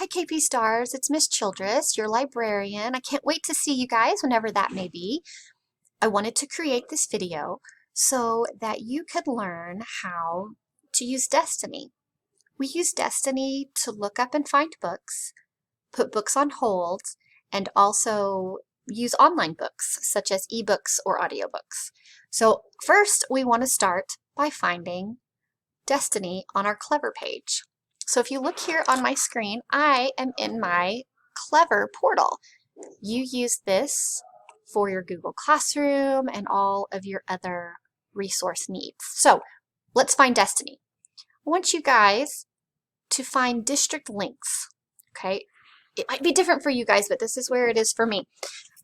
Hi KP Stars, it's Miss Childress, your librarian. I can't wait to see you guys whenever that may be. I wanted to create this video so that you could learn how to use Destiny. We use Destiny to look up and find books, put books on hold, and also use online books such as ebooks or audiobooks. So first we want to start by finding Destiny on our Clever page. So if you look here on my screen, I am in my Clever portal. You use this for your Google Classroom and all of your other resource needs. So let's find Destiny. I want you guys to find district links, okay? It might be different for you guys, but this is where it is for me.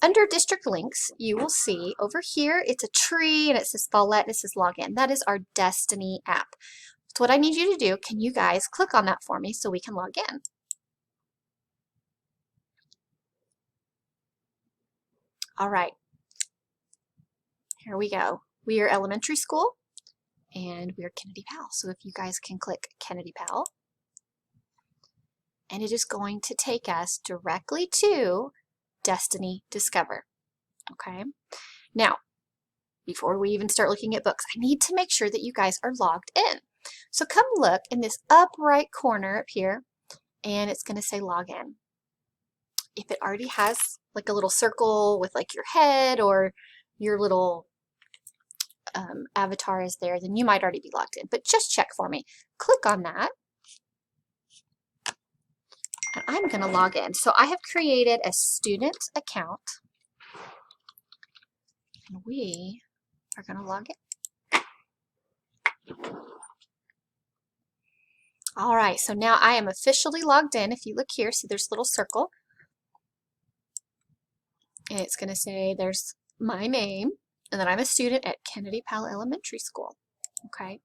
Under district links, you will see over here, it's a tree and it says Follett and it says login. That is our Destiny app. So what I need you to do, can you guys click on that for me so we can log in? All right, here we go. We are elementary school and we are Kennedy Pal. So if you guys can click Kennedy Pal, and it is going to take us directly to Destiny Discover. Okay, now before we even start looking at books, I need to make sure that you guys are logged in. So come look in this up right corner up here, and it's going to say login. If it already has like a little circle with like your head or your little avatar is there, then you might already be logged in. But just check for me. Click on that. And I'm going to log in. So I have created a student account. And we are going to log in. All right, so now I am officially logged in. If you look here, see there's a little circle. And it's going to say there's my name, and then I'm a student at Kennedy Pal Elementary School. Okay,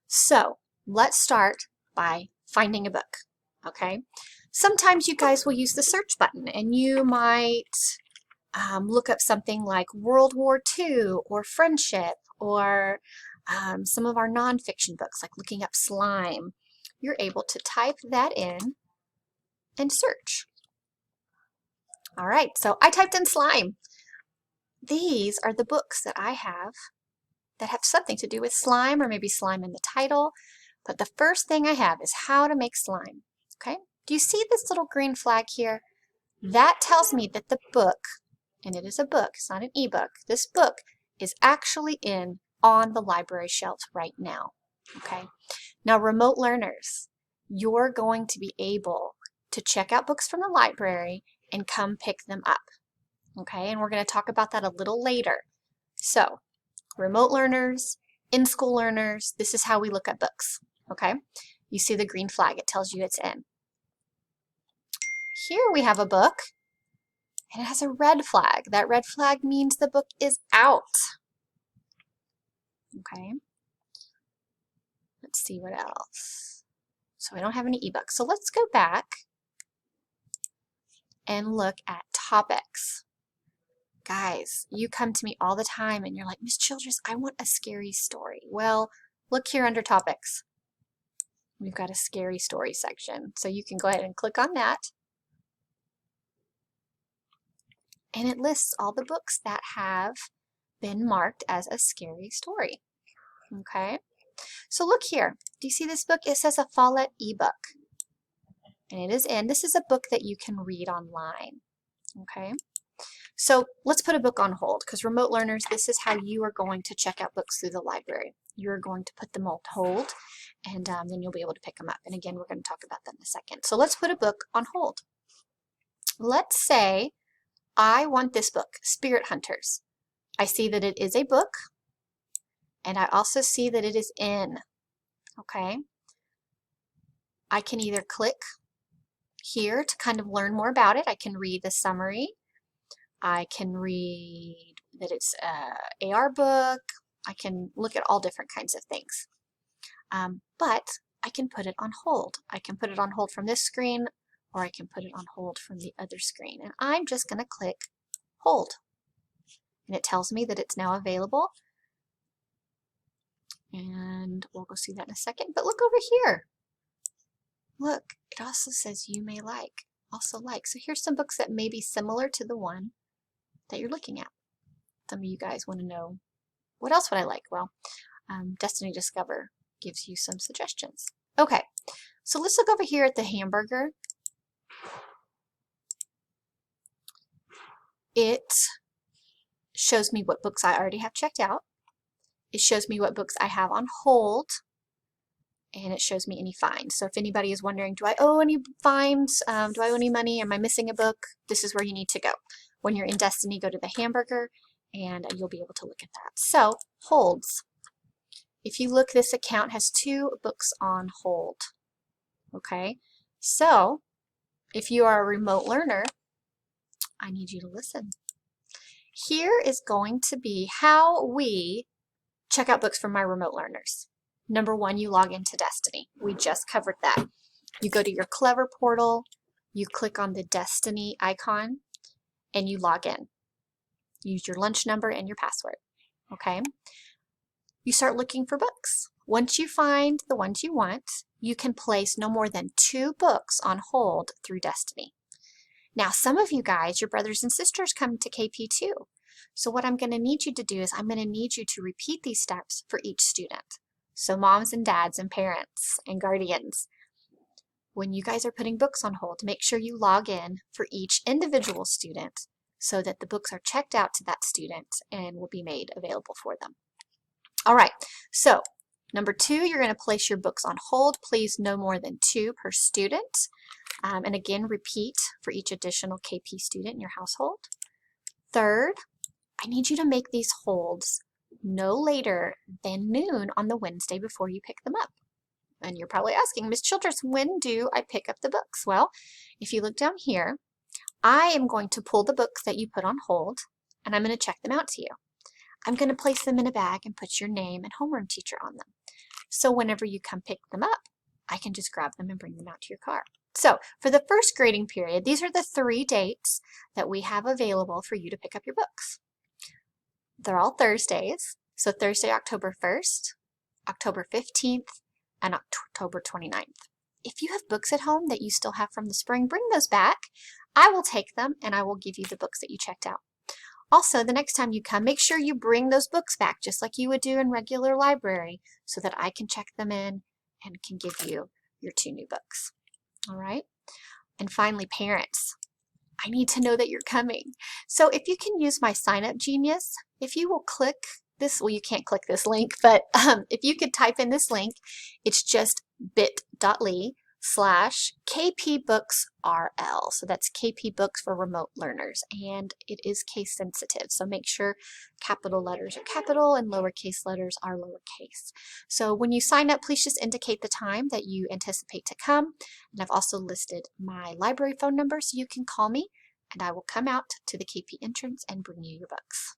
so let's start by finding a book. Okay, sometimes you guys will use the search button, and you might look up something like World War II or friendship or some of our nonfiction books, like looking up slime. You're able to type that in and search. All right, so I typed in slime. These are the books that I have that have something to do with slime, or maybe slime in the title. But the first thing I have is how to make slime. Okay, do you see this little green flag here? That tells me that the book, and it is a book, it's not an ebook, this book is actually on the library shelves right now. Okay, now remote learners, you're going to be able to check out books from the library and come pick them up. Okay, and we're going to talk about that a little later. So, remote learners, in-school learners, this is how we look at books. Okay, you see the green flag, it tells you it's in. Here we have a book, and it has a red flag. That red flag means the book is out. Okay, let's see what else. So I don't have any ebooks. So let's go back and look at topics. Guys, you come to me all the time and you're like, Miss Childress, I want a scary story. Well, look here under topics. We've got a scary story section. So you can go ahead and click on that. And it lists all the books that have been marked as a scary story. Okay, so look here. Do you see this book? It says a Follett ebook. And it is in. This is a book that you can read online. Okay, so let's put a book on hold, because remote learners, this is how you are going to check out books through the library. You're going to put them on hold, and then you'll be able to pick them up. And again, we're going to talk about that in a second. So let's put a book on hold. Let's say I want this book, Spirit Hunters. I see that it is a book, and I also see that it is in. Okay, I can either click here to kind of learn more about it. I can read the summary. I can read that it's a AR book. I can look at all different kinds of things. But I can put it on hold. I can put it on hold from this screen, or I can put it on hold from the other screen. And I'm just going to click hold. And it tells me that it's now available. And we'll go see that in a second. But look over here. look, it also says you may also like. So here's some books that may be similar to the one that you're looking at. Some of you guys want to know, what else would I like? Well, Destiny Discover gives you some suggestions. Okay, so let's look over here at the hamburger. It shows me what books I already have checked out. It shows me what books I have on hold, and it shows me any fines. So if anybody is wondering, do I owe any fines? Do I owe any money? Am I missing a book? This is where you need to go. When you're in Destiny, go to the hamburger, and you'll be able to look at that. So, holds. If you look, this account has 2 books on hold. Okay? So, if you are a remote learner, I need you to listen. Here is going to be how we check out books for my remote learners. Number 1, you log into Destiny. We just covered that. You go to your Clever portal, you click on the Destiny icon, and you log in. Use your lunch number and your password. Okay? You start looking for books. Once you find the ones you want, you can place no more than 2 books on hold through Destiny. Now, some of you guys, your brothers and sisters, come to KP too. So what I'm going to need you to do is I'm going to need you to repeat these steps for each student. So moms and dads and parents and guardians, when you guys are putting books on hold, make sure you log in for each individual student so that the books are checked out to that student and will be made available for them. All right, so number 2, you're going to place your books on hold. Please no more than 2 per student. And again, repeat for each additional KP student in your household. Third, I need you to make these holds no later than noon on the Wednesday before you pick them up. And you're probably asking, Ms. Childress, when do I pick up the books? Well, if you look down here, I am going to pull the books that you put on hold, and I'm going to check them out to you. I'm going to place them in a bag and put your name and homeroom teacher on them. So whenever you come pick them up, I can just grab them and bring them out to your car. So for the first grading period, these are the 3 dates that we have available for you to pick up your books. They're all Thursdays. So Thursday, October 1st, October 15th, and October 29th. If you have books at home that you still have from the spring, bring those back. I will take them and I will give you the books that you checked out. Also, the next time you come, make sure you bring those books back just like you would do in regular library so that I can check them in and can give you your 2 new books. All right? And finally, parents, I need to know that you're coming. So if you can use my Sign Up Genius, if you will click this, well, you can't click this link, but if you could type in this link, it's just bit.ly/KPBooksRL. So that's KP Books for Remote Learners, and it is case sensitive. So make sure capital letters are capital and lowercase letters are lowercase. So when you sign up, please just indicate the time that you anticipate to come. And I've also listed my library phone number so you can call me and I will come out to the KP entrance and bring you your books.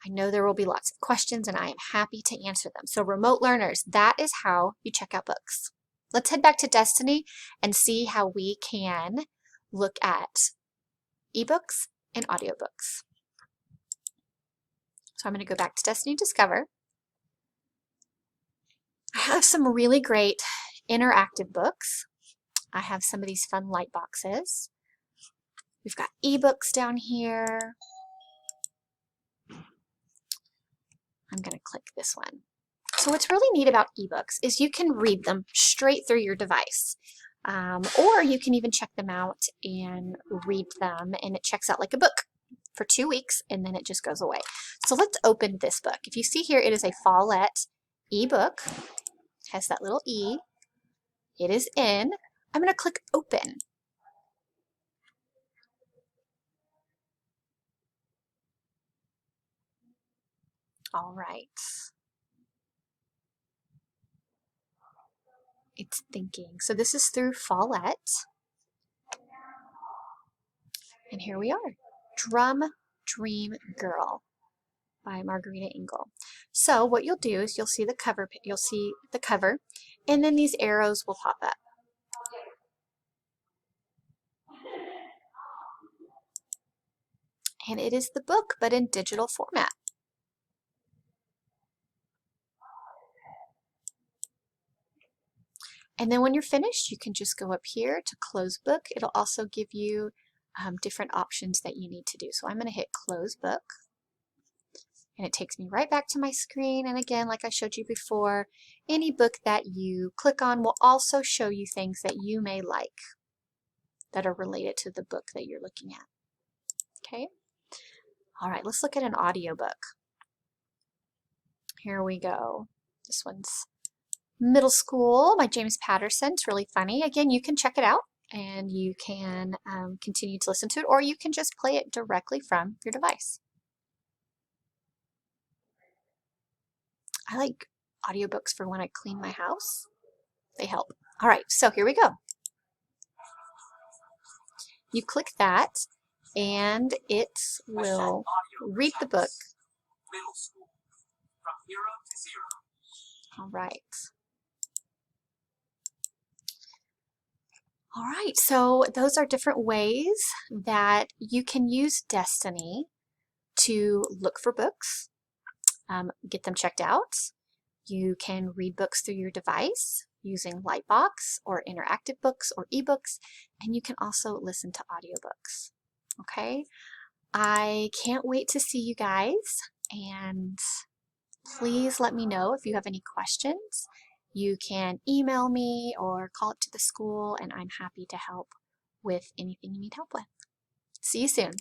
I know there will be lots of questions and I am happy to answer them. So remote learners, that is how you check out books. Let's head back to Destiny and see how we can look at ebooks and audiobooks. So I'm going to go back to Destiny Discover. I have some really great interactive books. I have some of these fun light boxes. We've got ebooks down here. I'm going to click this one. So what's really neat about ebooks is you can read them straight through your device. Or you can even check them out and read them, and it checks out like a book for 2 weeks, and then it just goes away. So let's open this book. If you see here, it is a Follett ebook. It has that little E. It is in. I'm going to click Open. All right. It's thinking. So this is through Follett. And here we are. Drum Dream Girl by Margarita Engel. So what you'll do is you'll see the cover, and then these arrows will pop up. And it is the book, but in digital format. And then when you're finished, you can just go up here to close book. It'll also give you different options that you need to do. So I'm going to hit close book. And it takes me right back to my screen. And again, like I showed you before, any book that you click on will also show you things that you may like that are related to the book that you're looking at. Okay? All right, let's look at an audiobook. Here we go. This one's Middle School by James Patterson. It's really funny. Again, you can check it out and you can continue to listen to it, or you can just play it directly from your device. I like audiobooks for when I clean my house. They help. All right, so here we go. You click that and it will read the book. Middle School, From Hero to Zero. All right. All right, so those are different ways that you can use Destiny to look for books, get them checked out. You can read books through your device using Lightbox or interactive books or ebooks, and you can also listen to audiobooks. Okay, I can't wait to see you guys, and please let me know if you have any questions. You can email me or call up to the school, and I'm happy to help with anything you need help with. See you soon.